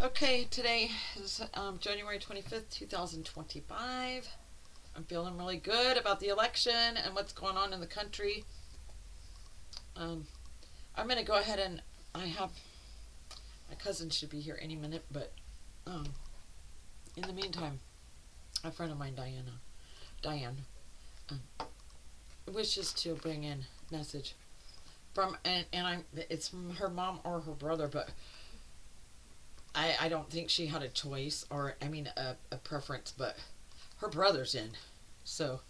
Okay, today is January 25th, 2025. I'm feeling really good about the election and what's going on in the country. Um, I'm going to go ahead and I have my cousin should be here any minute, but um, in the meantime, a friend of mine, Diane, wishes to bring in message from and I'm it's from her mom or her brother, but I don't think she had a choice or I mean a preference, but her brother's in, so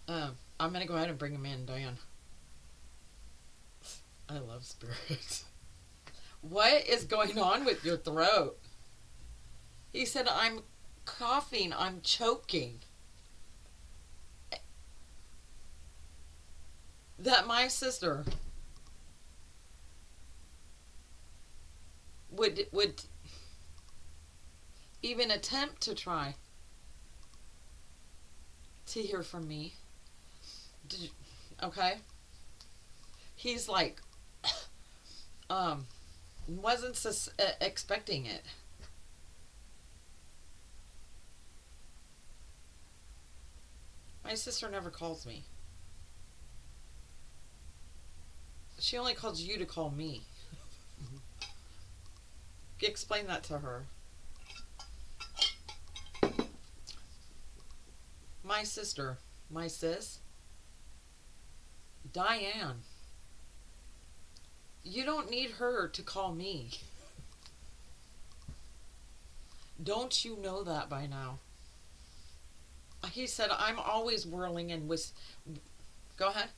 I'm gonna go ahead and bring him in, Diane. I love spirits. What is going on with your throat? He said, I'm coughing, I'm choking. That my sister would even attempt to try to hear from me. Did you, okay? He's like, um, wasn't expecting it. My sister never calls me. She only calls you to call me. Explain that to her. My sister, my sis, Diane. You don't need her to call me. Don't you know that by now? He said, I'm always whirling and Go ahead.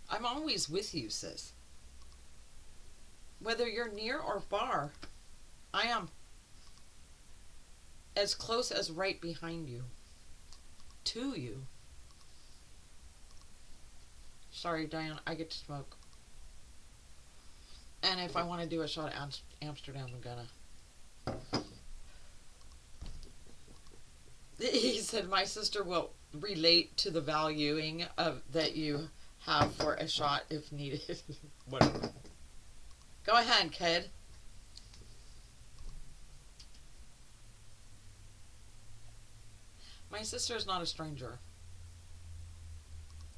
I'm always with you, sis. Whether you're near or far, I am as close as right behind you. To you. Sorry, Diane, I get to smoke. And if I want to do a shot at Amsterdam, I'm gonna. He said, my sister will relate to the valuing of that you have for a shot if needed. Whatever. Go ahead, kid. My sister is not a stranger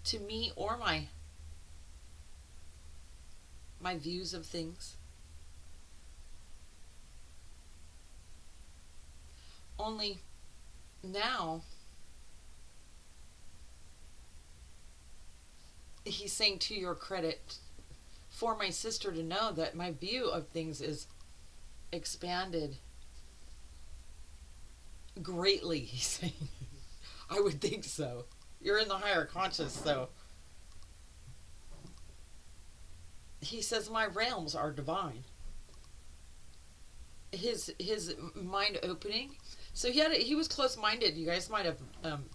to me or my views of things. Only now he's saying, to your credit, for my sister to know that my view of things is expanded greatly, he's saying. I would think so. You're in the higher conscious, so. He says my realms are divine. His mind opening. So he was close minded. You guys might have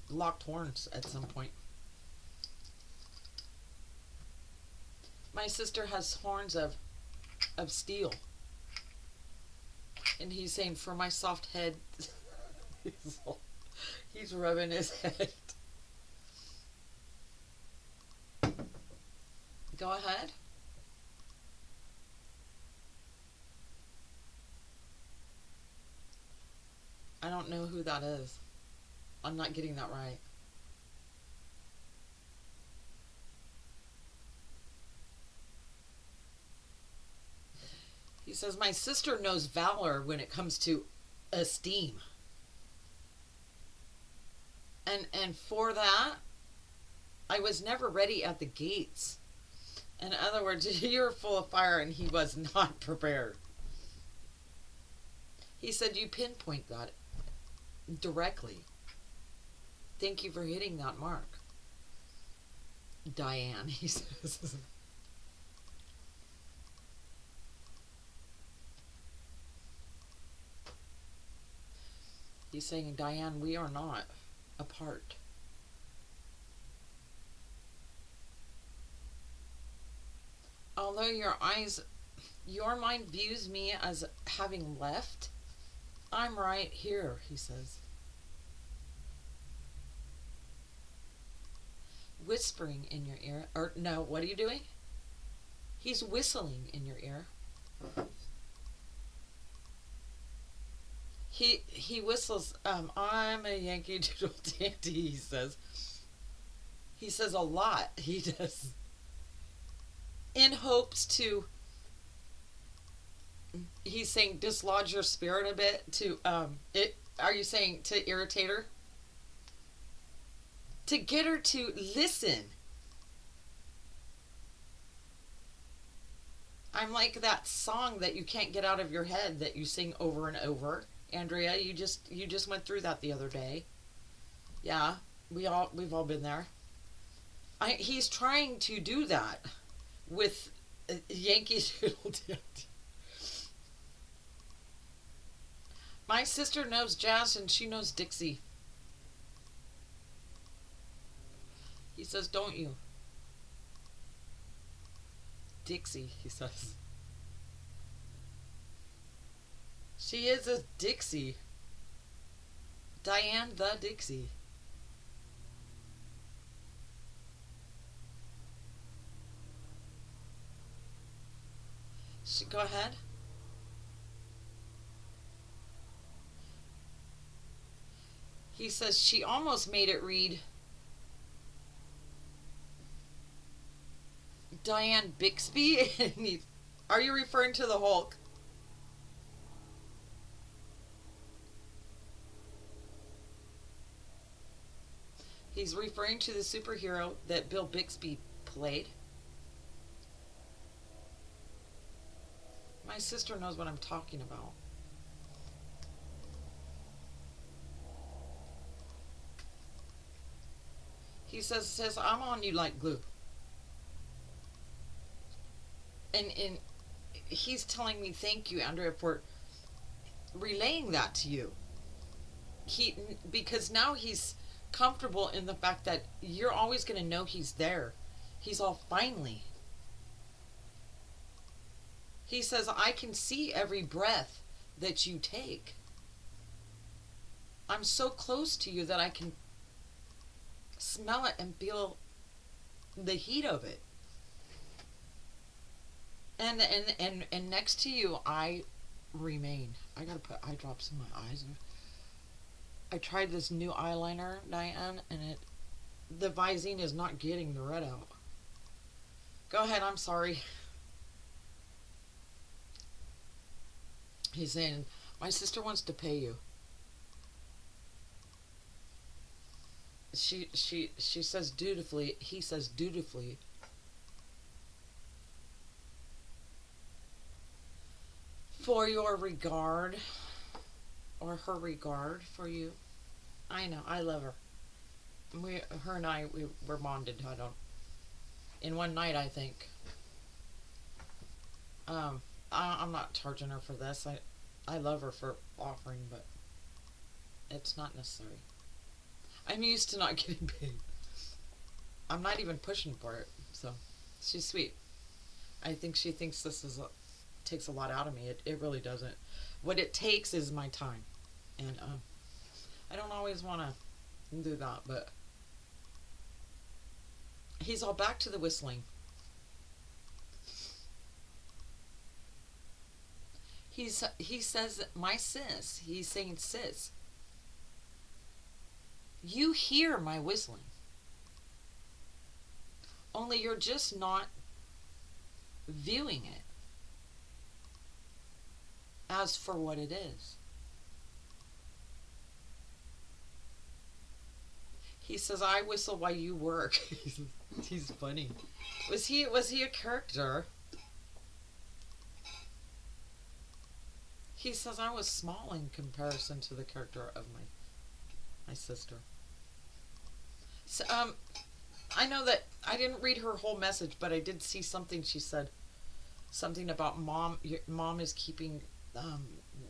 locked horns at some point. My sister has horns of steel, and he's saying, for my soft head. He's rubbing his head. Go ahead. I don't know who that is. I'm not getting that right. He says, my sister knows valor when it comes to esteem. And for that, I was never ready at the gates. In other words, you're full of fire and he was not prepared. He said, you pinpoint that directly. Thank you for hitting that mark. Diane, he says. He's saying, Diane, we are not apart. Although your mind views me as having left, I'm right here, he says. Whispering in your ear. Or, no, what are you doing? He's whistling in your ear. He whistles. I'm a Yankee Doodle Dandy. He says. He says a lot. He does. In hopes to. He's saying dislodge your spirit a bit to it. Are you saying to irritate her? To get her to listen. I'm like that song that you can't get out of your head that you sing over and over. Andrea, you just went through that the other day. Yeah, we've all been there. He's trying to do that with Yankee Doodle Dandy. My sister knows jazz and she knows Dixie. He says, don't you? Dixie, he says. She is a Dixie. Diane the Dixie. Go ahead. He says she almost made it read Diane Bixby. Are you referring to the Hulk? He's referring to the superhero that Bill Bixby played. My sister knows what I'm talking about. He says I'm on you like glue. And he's telling me thank you, Andrea, for relaying that to you. Because now he's comfortable in the fact that you're always going to know he's there. He's all finally. He says I can see every breath that you take. I'm so close to you that I can smell it and feel the heat of it. And next to you, I remain. I gotta put eye drops in my eyes. I tried this new eyeliner, Diane, and the Visine is not getting the red out. Go ahead, I'm sorry. He's saying, my sister wants to pay you. She says dutifully, he says dutifully. For your regard, or her regard for you. I know, I love her. Her and I, we're bonded. In one night, I think. I'm not charging her for this. I love her for offering, but it's not necessary. I'm used to not getting paid. I'm not even pushing for it, so she's sweet. I think she thinks takes a lot out of me. It really doesn't. What it takes is my time, and I don't always want to do that, but he's all back to the whistling. He says, my sis. He's saying, sis, you hear my whistling. Only you're just not viewing it as for what it is. He says, I whistle while you work. He's funny. Was he a character? He says I was small in comparison to the character of my sister. So, I know that I didn't read her whole message, but I did see something she said. Something about mom. Your mom is keeping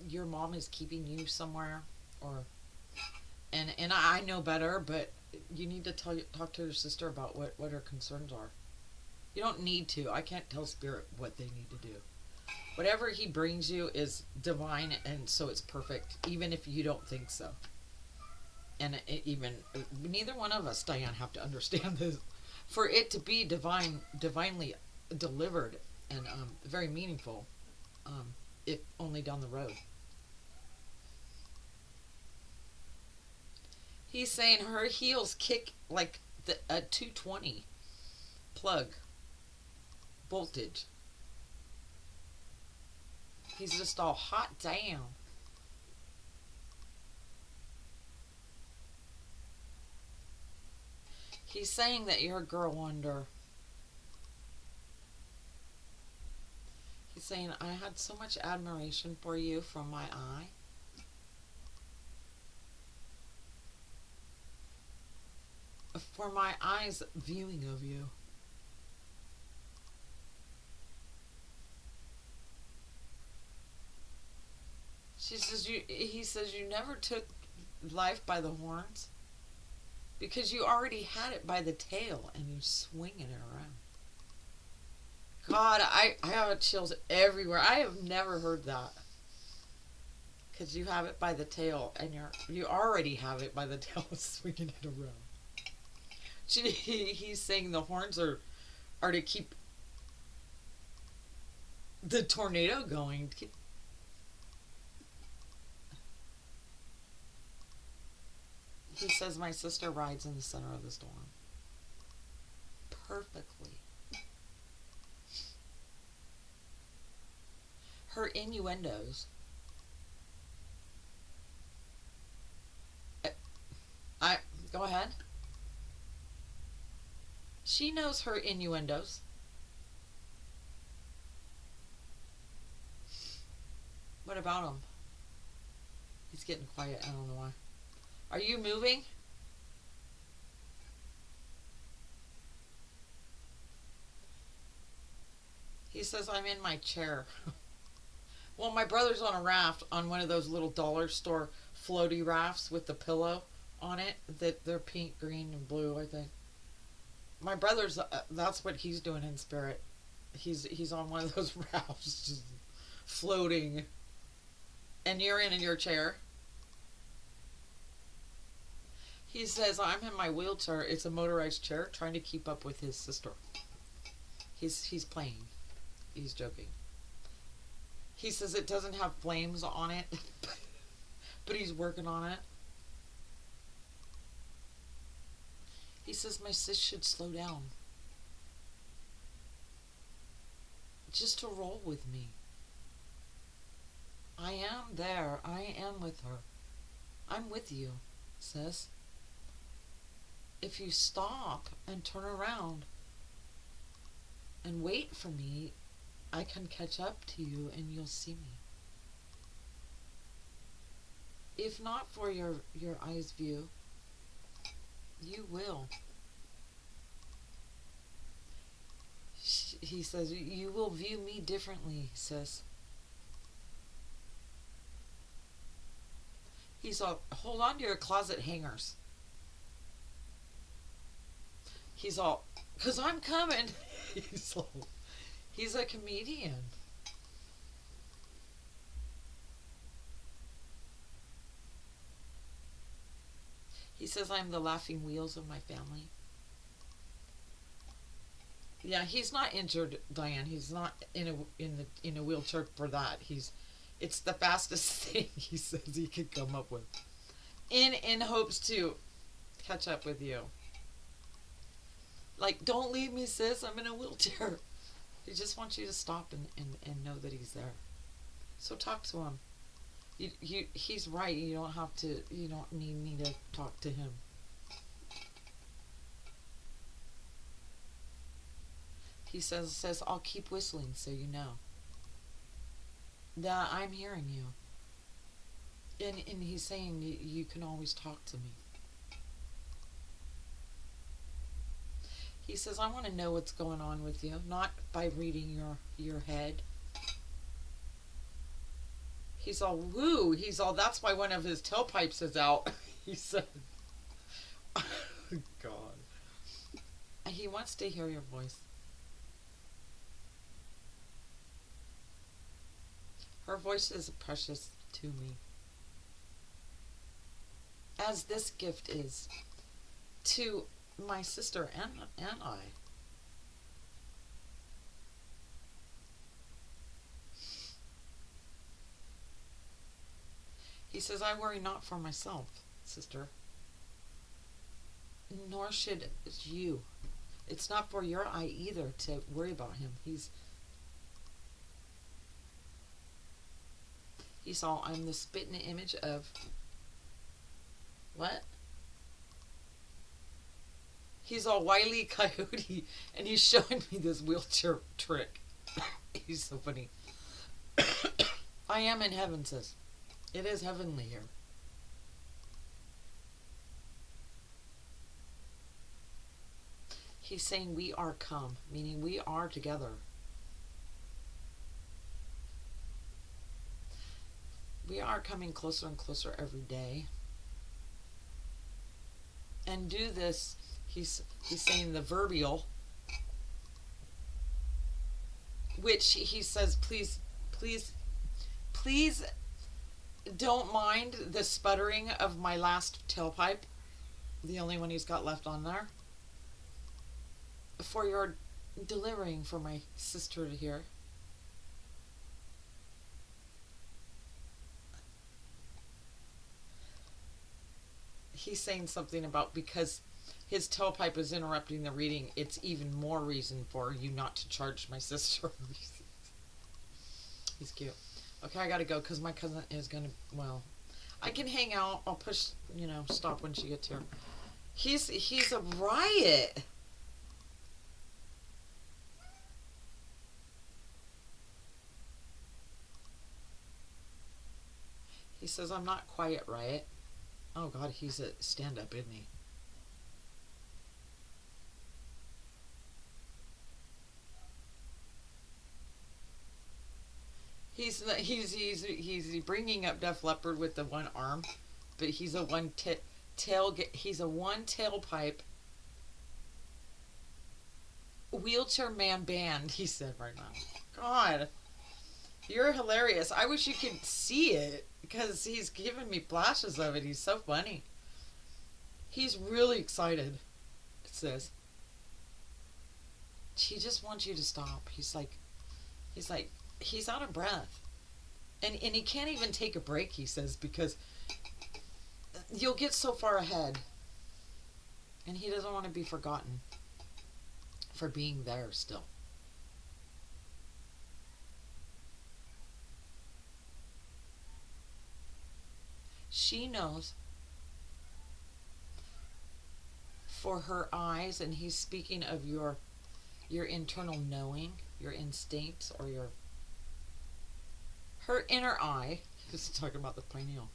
you somewhere, and I know better, but you need to talk to your sister about what her concerns are. You don't need to. I can't tell spirit what they need to do. Whatever he brings you is divine, and so it's perfect, even if you don't think so. And neither one of us, Diane, have to understand this. For it to be divinely delivered and very meaningful, if only down the road. He's saying her heels kick like a 220 plug voltage. He's just all hot damn. He's saying that you're a girl wonder. He's saying, I had so much admiration for you from my eye. For my eyes viewing of you. He says you never took life by the horns because you already had it by the tail and you're swinging it around. God, I have chills everywhere. I have never heard that. Because you have it by the tail and you already have it by the tail swinging it around. He's saying the horns are to keep the tornado going. He says my sister rides in the center of the storm. Perfectly. Her innuendos. I go ahead. She knows her innuendos. What about him? He's getting quiet. I don't know why. Are you moving? He says I'm in my chair. Well, my brother's on a raft on one of those little dollar store floaty rafts with the pillow on it. That they're pink, green, and blue, I think. My brother's that's what he's doing in spirit. He's on one of those rafts, just floating. And you're in your chair. He says I'm in my wheelchair. It's a motorized chair, trying to keep up with his sister. He's playing. He's joking. He says it doesn't have flames on it, but he's working on it. He says my sis should slow down. Just to roll with me. I am there. I am with her. I'm with you, sis. If you stop and turn around and wait for me, I can catch up to you and you'll see me. If not for your eyes view, you will. He says, you will view me differently, sis. He's all, hold on to your closet hangers. He's all, because I'm coming. He's a comedian. He says I'm the laughing wheels of my family. Yeah, he's not injured, Diane. He's not in a wheelchair for that. It's the fastest thing he says he could come up with. In hopes to catch up with you. Like, don't leave me, sis. I'm in a wheelchair. He just wants you to stop and know that he's there. So talk to him. He's right. You don't need me to talk to him. He says I'll keep whistling so you know that I'm hearing you. And he's saying you can always talk to me. He says I want to know what's going on with you, not by reading your head. He's all woo. He's all, that's why one of his tailpipes is out. He said, God. He wants to hear your voice. Her voice is precious to me, as this gift is to my sister and I. He says, I worry not for myself, sister. nor should you. It's not for your eye either to worry about him. He's all, I'm the spitting image of what? He's all Wile E. Coyote, and he's showing me this wheelchair trick. He's so funny. I am in heaven, sis. It is heavenly here. He's saying we are come, meaning we are together. We are coming closer and closer every day. And do this, he's saying the verbial, which he says, please, please, please don't mind the sputtering of my last tailpipe, the only one he's got left on there, for your delivering for my sister to hear. He's saying something about because his tailpipe is interrupting the reading, it's even more reason for you not to charge my sister. He's cute. Okay, I gotta go because my cousin is gonna, well, I can hang out. I'll push, stop when she gets here. He's a riot. He says, I'm not quiet, riot. Oh God, he's a stand-up, isn't he? He's bringing up Def Leppard with the one arm, but he's a one tailpipe wheelchair man band. He said right now. God, you're hilarious. I wish you could see it because he's giving me flashes of it. He's so funny. He's really excited. It says he just wants you to stop. He's like he's out of breath, and he can't even take a break. He says because you'll get so far ahead, and he doesn't want to be forgotten for being there still. She knows for her eyes, and he's speaking of your internal knowing, your instincts, or her inner eye. He's talking about the pineal.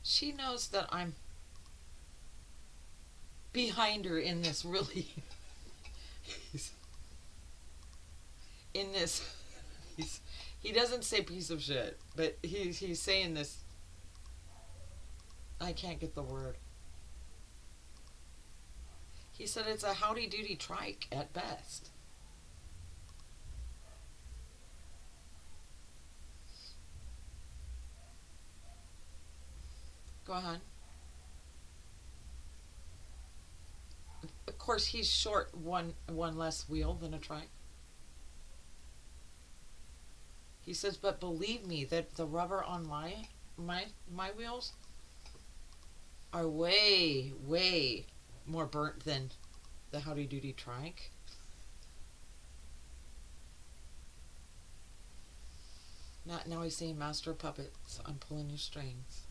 She knows that I'm behind her in this really in this he doesn't say piece of shit, but he's saying this. I can't get the word. He said it's a howdy-doody trike at best. Go ahead. Of course, he's short one less wheel than a trike. He says, but believe me that the rubber on my wheels are way, way more burnt than the howdy doody trike. Now he's saying, master of puppets, I'm pulling your strings.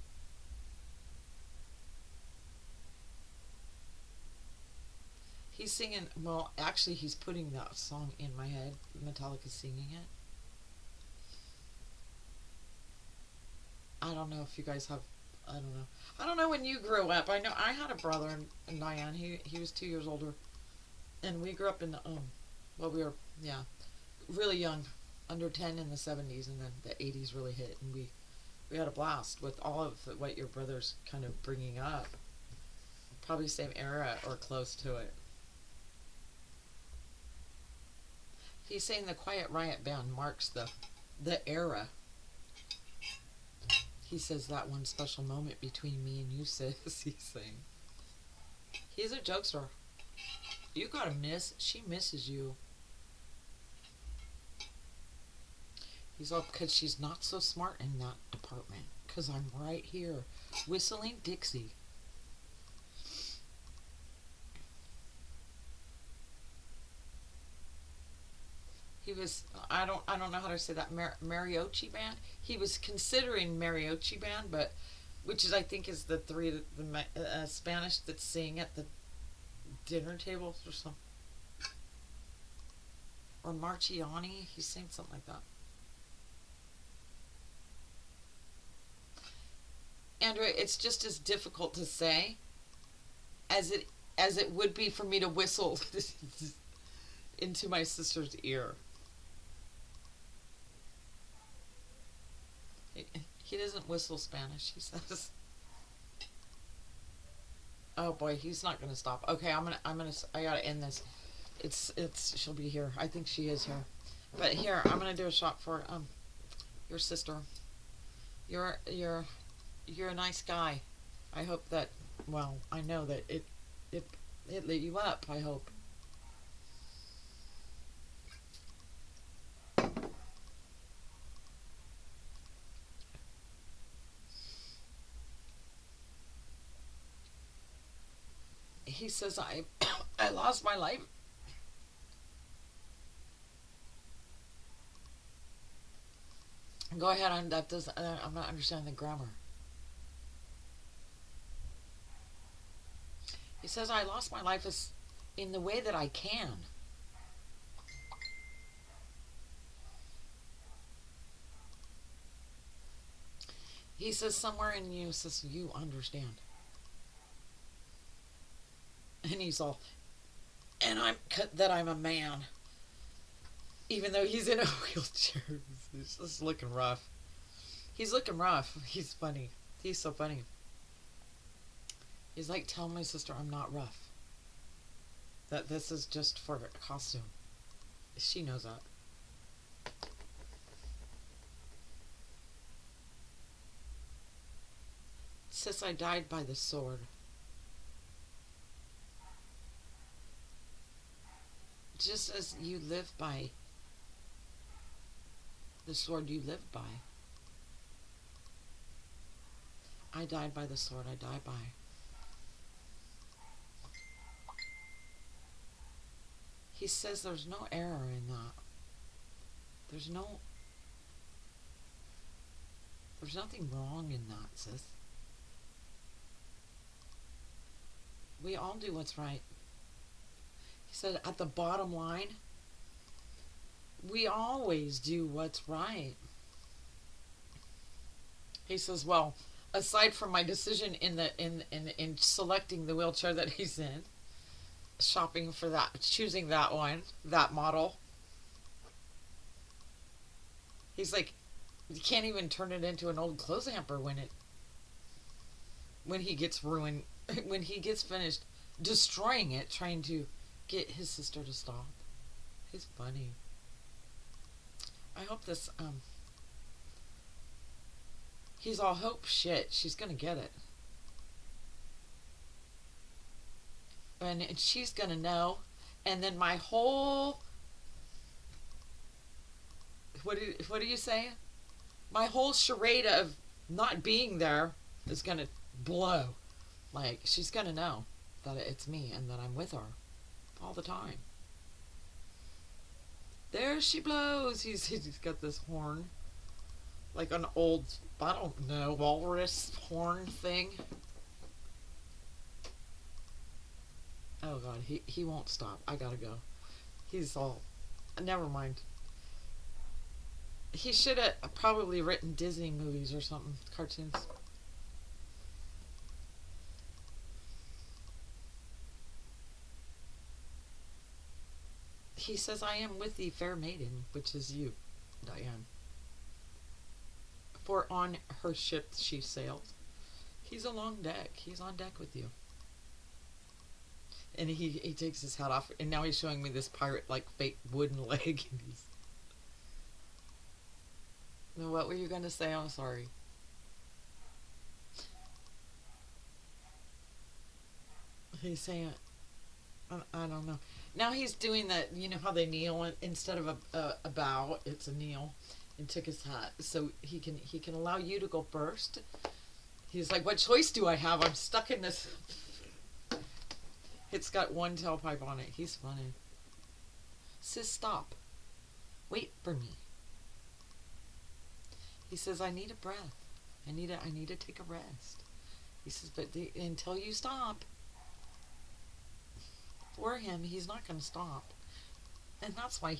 He's singing, well, actually he's putting that song in my head. Metallica's singing it. I don't know if you guys have, I don't know. I don't know when you grew up. I know I had a brother in Diane. He was 2 years older. And we grew up in the, well, we were, yeah, really young, under 10 in the 70s, and then the 80s really hit. And we had a blast with all of what your brother's kind of bringing up. Probably same era or close to it. He's saying the Quiet Riot Band marks the era. He says that one special moment between me and you, sis. He's saying. He's a jokester. You gotta miss. She misses you. He's all because she's not so smart in that department. because I'm right here whistling Dixie. He was, I don't know how to say that, mariachi band. He was considering mariachi band, but which is, I think, is the three the Spanish that sing at the dinner tables or something, or Marciani. He's saying something like that. Andrea, it's just as difficult to say as it would be for me to whistle into my sister's ear. He doesn't whistle Spanish. He says, "Oh boy, he's not gonna stop." Okay, I gotta end this. It's she'll be here. I think she is here. But here, I'm gonna do a shot for your sister. You're you're a nice guy. I hope that, well, I know that it it lit you up. I hope. He says I I lost my life. Go ahead on that. Does I'm not understanding the grammar. He says I lost my life as in the way that I can. He says somewhere in you says you understand, and he's all, and I'm a man, even though he's in a wheelchair. He's just looking rough. He's looking rough. He's funny. He's so funny. He's like, tell my sister I'm not rough. That this is just for a costume. She knows that. Sis, I died by the sword. Just as you live by the sword you live by. I died by the sword I die by. He says there's no error in that. There's no there's nothing wrong in that, sis. We all do what's right. He said at the bottom line, we always do what's right. He says, well, aside from my decision in selecting the wheelchair that he's in, shopping for that, choosing that one, that model, he's like, you can't even turn it into an old clothes hamper when he gets ruined, when he gets finished destroying it, trying to get his sister to stop. He's funny. I hope this he's all hope shit. She's gonna get it, and she's gonna know, and then my whole what do you say? My whole charade of not being there is gonna blow. Like, she's gonna know that it's me and that I'm with her all the time. There she blows. He's got this horn, like an old, I don't know, walrus horn thing. Oh god, he won't stop. I gotta go. He's all, never mind. He should have probably written Disney movies or something, cartoons. He says, I am with thee, fair maiden, which is you, Diane. For on her ship she sailed. He's along deck. He's on deck with you. And he takes his hat off, and now he's showing me this pirate, like, fake wooden leg. And he's... No, what were you going to say? I'm sorry. He's saying, I don't know. Now he's doing that, you know how they kneel instead of a bow, it's a kneel. and took his hat so he can allow you to go first. He's like, what choice do I have? I'm stuck in this. It's got one tailpipe on it. He's funny. Sis, stop. Wait for me. He says, I need a breath. I need to take a rest. He says, but until you stop. For him, he's not going to stop. And that's why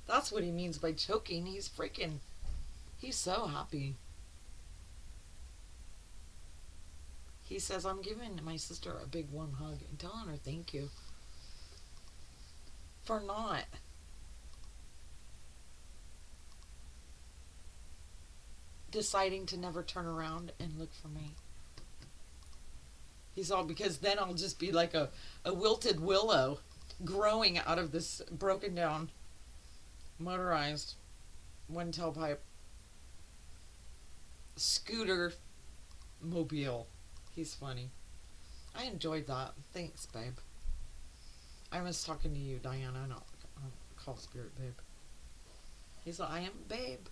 that's what he means by choking. He's so happy. He says, I'm giving my sister a big warm hug and telling her thank you for not deciding to never turn around and look for me. He's all, because then I'll just be like a wilted willow growing out of this broken down motorized one tailpipe scooter mobile. He's funny. I enjoyed that. Thanks, babe. I was talking to you, Diane. I don't call Spirit babe. He's like, I am babe.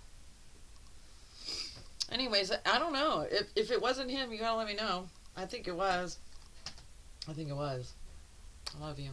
Anyways, I don't know. If it wasn't him, you gotta let me know. I think it was. I love you.